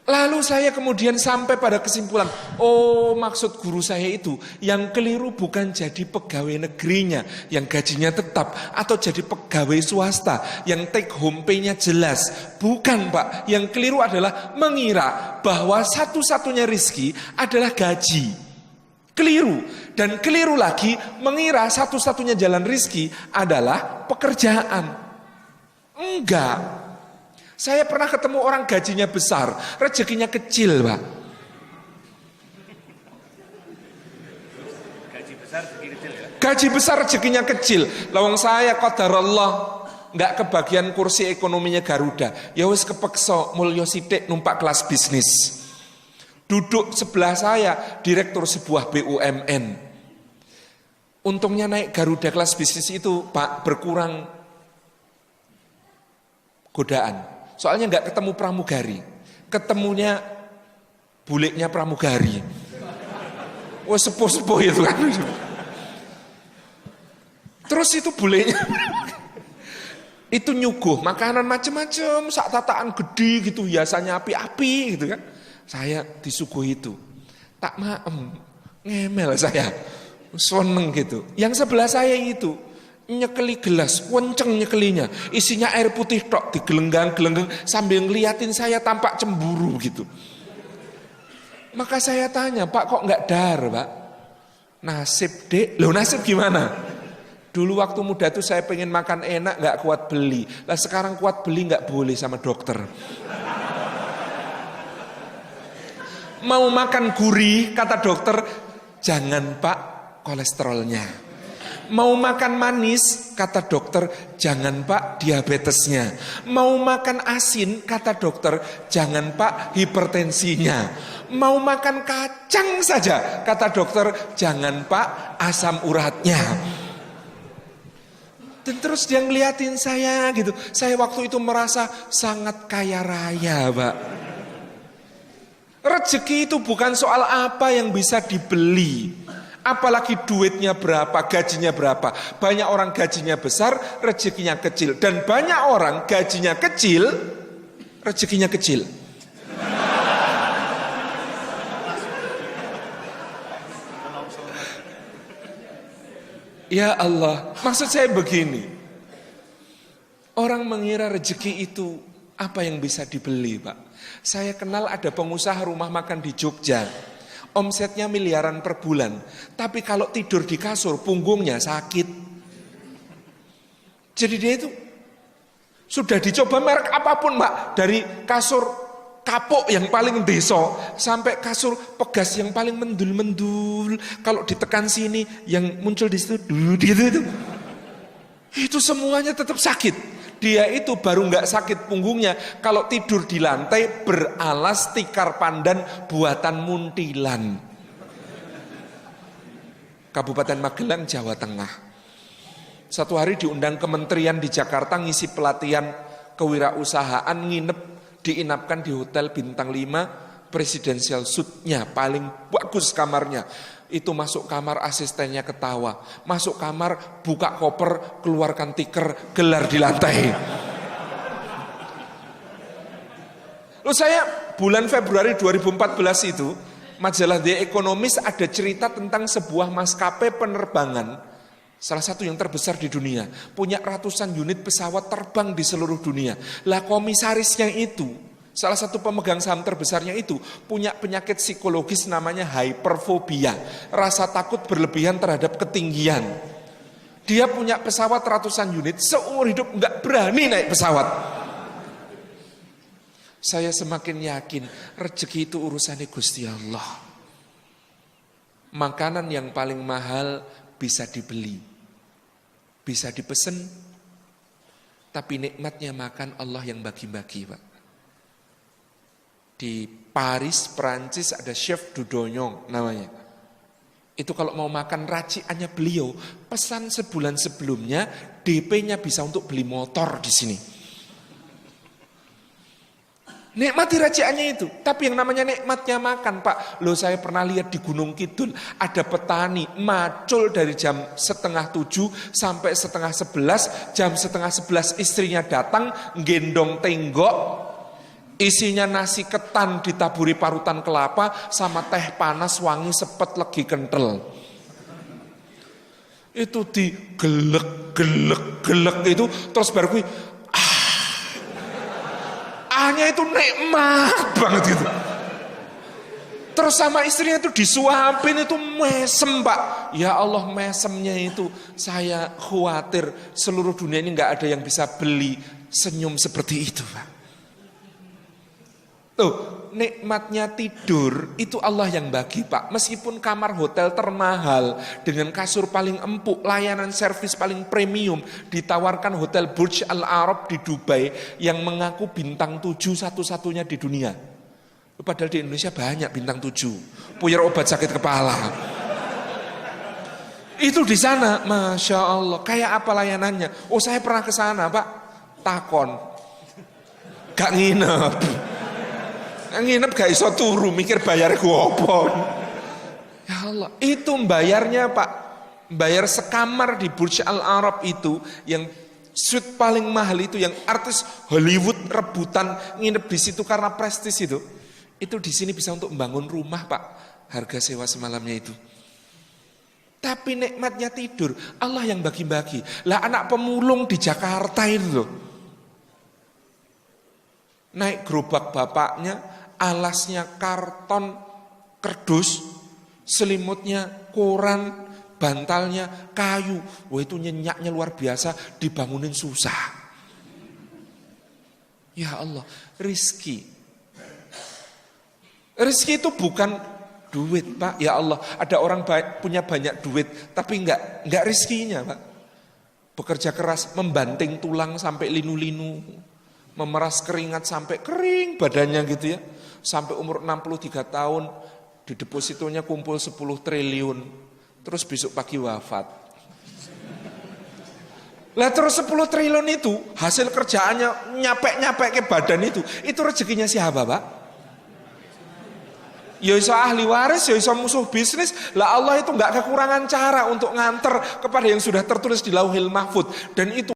Lalu saya kemudian sampai pada kesimpulan, oh maksud guru saya itu, yang keliru bukan jadi pegawai negerinya, yang gajinya tetap, atau jadi pegawai swasta, yang take home pay-nya jelas. Bukan Pak, yang keliru adalah mengira bahwa satu-satunya rizki adalah gaji. Keliru, dan keliru lagi mengira satu-satunya jalan rizki adalah pekerjaan. Enggak. Saya pernah ketemu orang gajinya besar, rezekinya kecil, Pak. Gaji besar, rezeki kecil ya? Gaji besar, rezekinya kecil. Lawang saya qadarullah nggak kebagian kursi ekonominya Garuda. Ya wis kepeksa mulya sithik numpak kelas bisnis. Duduk sebelah saya direktur sebuah BUMN. Untungnya naik Garuda kelas bisnis itu, Pak, berkurang godaan. Soalnya nggak ketemu pramugari, ketemunya buliknya pramugari. Wah sepuh-sepuh itu kan. Terus itu buliknya itu nyuguh makanan macam-macam, sak tataan gede gitu, hiasannya api-api gitu kan. Saya disuguh itu, tak maem, ngemel saya, seneng gitu. Yang sebelah saya itu nyekeli gelas, kenceng nyekelinya, isinya air putih tok, digelenggang-gelenggang sambil ngeliatin saya tampak cemburu gitu. Maka saya tanya, Pak kok nggak dar, Pak? Nasib dek, loh nasib gimana? Dulu waktu muda tuh saya pengen makan enak, nggak kuat beli. Lah sekarang kuat beli nggak boleh sama dokter. Mau makan gurih, kata dokter, jangan Pak, kolesterolnya. Mau makan manis, kata dokter, jangan Pak, diabetesnya. Mau makan asin, kata dokter, jangan Pak, hipertensinya. Mau makan kacang saja, kata dokter, jangan Pak, asam uratnya. Dan terus dia ngeliatin saya gitu. Saya waktu itu merasa sangat kaya raya, Pak. Rezeki itu bukan soal apa yang bisa dibeli. Apalagi duitnya berapa, gajinya berapa. Banyak orang gajinya besar, rezekinya kecil. Dan banyak orang gajinya kecil, rezekinya kecil. Ya Allah, maksud saya begini. Orang mengira rezeki itu apa yang bisa dibeli, Pak. Saya kenal ada pengusaha rumah makan di Jogja. Omsetnya miliaran per bulan, tapi kalau tidur di kasur punggungnya sakit. Jadi dia itu sudah dicoba merek apapun, Mbak, dari kasur kapuk yang paling deso sampai kasur pegas yang paling mendul-mendul. Kalau ditekan sini yang muncul di situ gitu. Itu semuanya tetap sakit. Dia itu baru nggak sakit punggungnya kalau tidur di lantai beralas tikar pandan buatan muntilan. Kabupaten Magelang, Jawa Tengah. Satu hari diundang kementerian di Jakarta ngisi pelatihan kewirausahaan, nginep, diinapkan di hotel bintang 5, presidential suite-nya paling bagus kamarnya. Itu masuk kamar asistennya ketawa, masuk kamar buka koper, keluarkan tiker, gelar di lantai. Lalu saya bulan Februari 2014 itu majalah The Economist ada cerita tentang sebuah maskapai penerbangan, salah satu yang terbesar di dunia, punya ratusan unit pesawat terbang di seluruh dunia. Lah komisarisnya itu, salah satu pemegang saham terbesarnya itu punya penyakit psikologis namanya hyperfobia, rasa takut berlebihan terhadap ketinggian. Dia punya pesawat ratusan unit, seumur hidup nggak berani naik pesawat. Saya semakin yakin rezeki itu urusannya Gusti Allah. Makanan yang paling mahal bisa dibeli, bisa dipesen, tapi nikmatnya makan Allah yang bagi-bagi, Pak. Di Paris, Perancis ada chef Dudonyong namanya. Itu kalau mau makan racikannya beliau, pesan sebulan sebelumnya, DP-nya bisa untuk beli motor di sini. Nikmati racikannya itu. Tapi yang namanya nikmatnya makan, Pak. Loh, saya pernah lihat di Gunung Kidul, ada petani macul dari jam 6:30 sampai 10:30, jam 10:30 istrinya datang, gendong tenggok, Isinya nasi ketan ditaburi parutan kelapa sama teh panas wangi sepet legi kental. Itu digelek itu terus baru kui ahnya itu nikmat banget gitu. Terus sama istrinya itu disuapin itu mesem Pak. Ya Allah mesemnya itu saya khawatir seluruh dunia ini nggak ada yang bisa beli senyum seperti itu Pak. Tuh nikmatnya tidur itu Allah yang bagi Pak. Meskipun kamar hotel termahal dengan kasur paling empuk, layanan servis paling premium ditawarkan hotel Burj Al Arab di Dubai yang mengaku bintang 7 satu-satunya di dunia. Padahal di Indonesia banyak bintang 7, puyer obat sakit kepala. Itu di sana, Masya Allah. Kayak apa layanannya? Oh saya pernah ke sana Pak, takon, gak nginep. Nginep gak iso turu, mikir bayar gua apa. Ya Allah, itu bayarnya Pak, bayar sekamar di Burj Al Arab itu, yang suite paling mahal itu, yang artis Hollywood rebutan nginep di situ karena prestis itu di sini bisa untuk membangun rumah Pak, harga sewa semalamnya itu. Tapi nikmatnya tidur, Allah yang bagi-bagi. Lah anak pemulung di Jakarta itu loh, naik gerobak bapaknya, alasnya karton kerdus, selimutnya koran, bantalnya kayu. Wah itu nyenyaknya luar biasa, dibangunin susah. Ya Allah, rizki itu bukan duit Pak. Ya Allah, ada orang punya banyak duit tapi enggak rizkinya Pak. Bekerja keras, membanting tulang sampai linu-linu, memeras keringat sampai kering badannya gitu ya. Sampai umur 63 tahun, di depositonya kumpul 10 triliun. Terus besok pagi wafat. Lah terus 10 triliun itu, hasil kerjaannya nyapek-nyapek ke badan itu rezekinya siapa Pak? Ya iso ahli waris, ya iso musuh bisnis. Lah Allah itu enggak kekurangan cara untuk nganter kepada yang sudah tertulis di Lauhil Mahfud. Dan itu